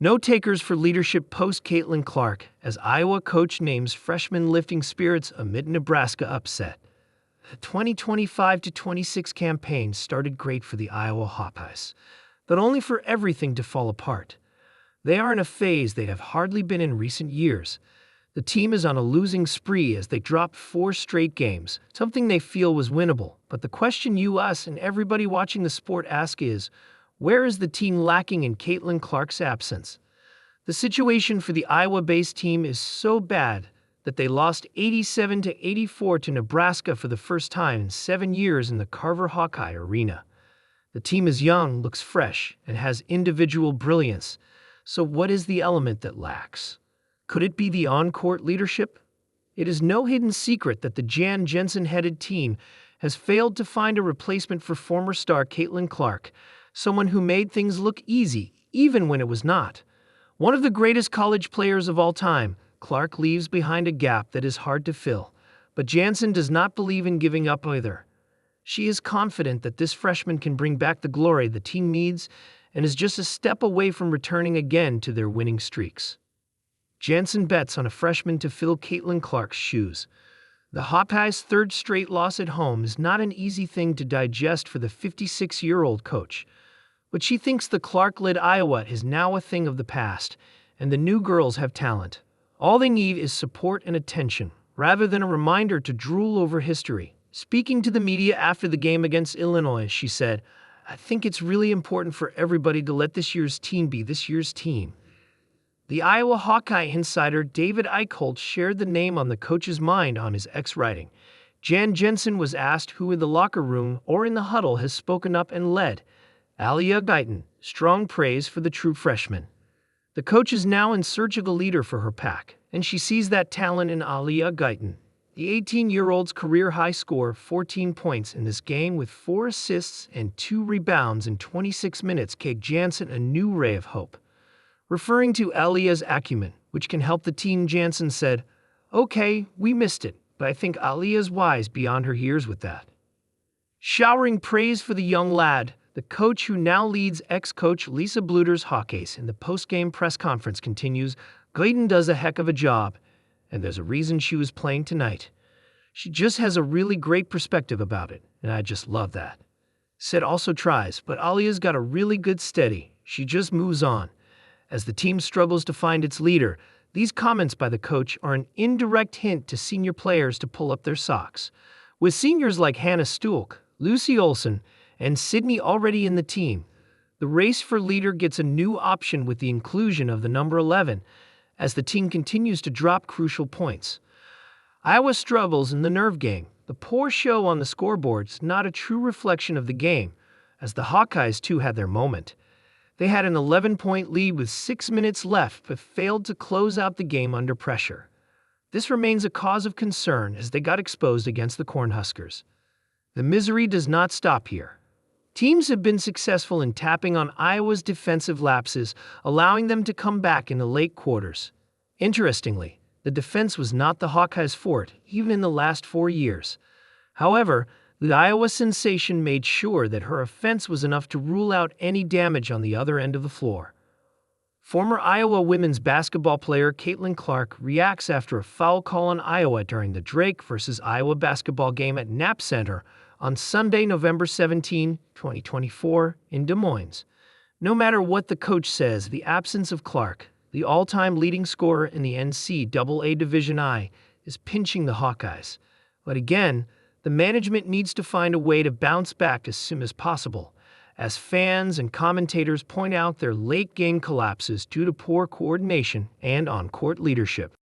No takers for leadership post Caitlin Clark as Iowa coach names freshman lifting spirits amid Nebraska upset. The 2025-26 campaign started great for the Iowa Hawkeyes, but only for everything to fall apart. They are in a phase they have hardly been in recent years. The team is on a losing spree as they dropped 4 straight games, something they feel was winnable. But the question you, us, and everybody watching the sport ask is, where is the team lacking in Caitlin Clark's absence? The situation for the Iowa-based team is so bad that they lost 87-84 to Nebraska for the first time in 7 years in the Carver Hawkeye Arena. The team is young, looks fresh, and has individual brilliance. So what is the element that lacks? Could it be the on-court leadership? It is no hidden secret that the Jan Jensen-headed team has failed to find a replacement for former star Caitlin Clark, someone who made things look easy, even when it was not. One of the greatest college players of all time, Clark leaves behind a gap that is hard to fill. But Jansen does not believe in giving up either. She is confident that this freshman can bring back the glory the team needs and is just a step away from returning again to their winning streaks. Jansen bets on a freshman to fill Caitlin Clark's shoes. The Hawkeyes' third straight loss at home is not an easy thing to digest for the 56-year-old coach. But she thinks the Clark-led Iowa is now a thing of the past, and the new girls have talent. All they need is support and attention, rather than a reminder to drool over history. Speaking to the media after the game against Illinois, she said, "I think it's really important for everybody to let this year's team be this year's team." The Iowa Hawkeye insider David Eichholt shared the name on the coach's mind on his X writing. Jan Jensen was asked who in the locker room or in the huddle has spoken up and led. Iowa Guyton, strong praise for the true freshman. The coach is now in search of a leader for her pack, and she sees that talent in Iowa Guyton. The 18-year-old's career-high score, 14 points in this game with 4 assists and 2 rebounds in 26 minutes, gave Jansen a new ray of hope. Referring to Aaliyah's acumen, which can help the team, Jansen said, "Okay, we missed it, but I think Aaliyah's wise beyond her years with that." Showering praise for the young lad, the coach who now leads ex-coach Lisa Bluder's Hawkeyes in the post-game press conference continues, "Guyton does a heck of a job, and there's a reason she was playing tonight. She just has a really great perspective about it, and I just love that. Said also tries, but Aaliyah's got a really good steady. She just moves on." As the team struggles to find its leader, these comments by the coach are an indirect hint to senior players to pull up their socks. With seniors like Hannah Stuhlk, Lucy Olson, and Sydney already in the team, the race for leader gets a new option with the inclusion of the number 11, as the team continues to drop crucial points. Iowa struggles in the nerve game. The poor show on the scoreboard's not a true reflection of the game, as the Hawkeyes too had their moment. They had an 11-point lead with 6 minutes left, but failed to close out the game under pressure. This remains a cause of concern as they got exposed against the Cornhuskers. The misery does not stop here. Teams have been successful in tapping on Iowa's defensive lapses, allowing them to come back in the late quarters. Interestingly, the defense was not the Hawkeyes' forte, even in the last 4 years. However, the Iowa sensation made sure that her offense was enough to rule out any damage on the other end of the floor. Former Iowa women's basketball player Caitlin Clark reacts after a foul call on Iowa during the Drake versus Iowa basketball game at Knapp Center on Sunday, November 17, 2024, in Des Moines. No matter what the coach says, the absence of Clark, the all-time leading scorer in the NCAA Division I, is pinching the Hawkeyes. But again, the management needs to find a way to bounce back as soon as possible, as fans and commentators point out their late-game collapses due to poor coordination and on-court leadership.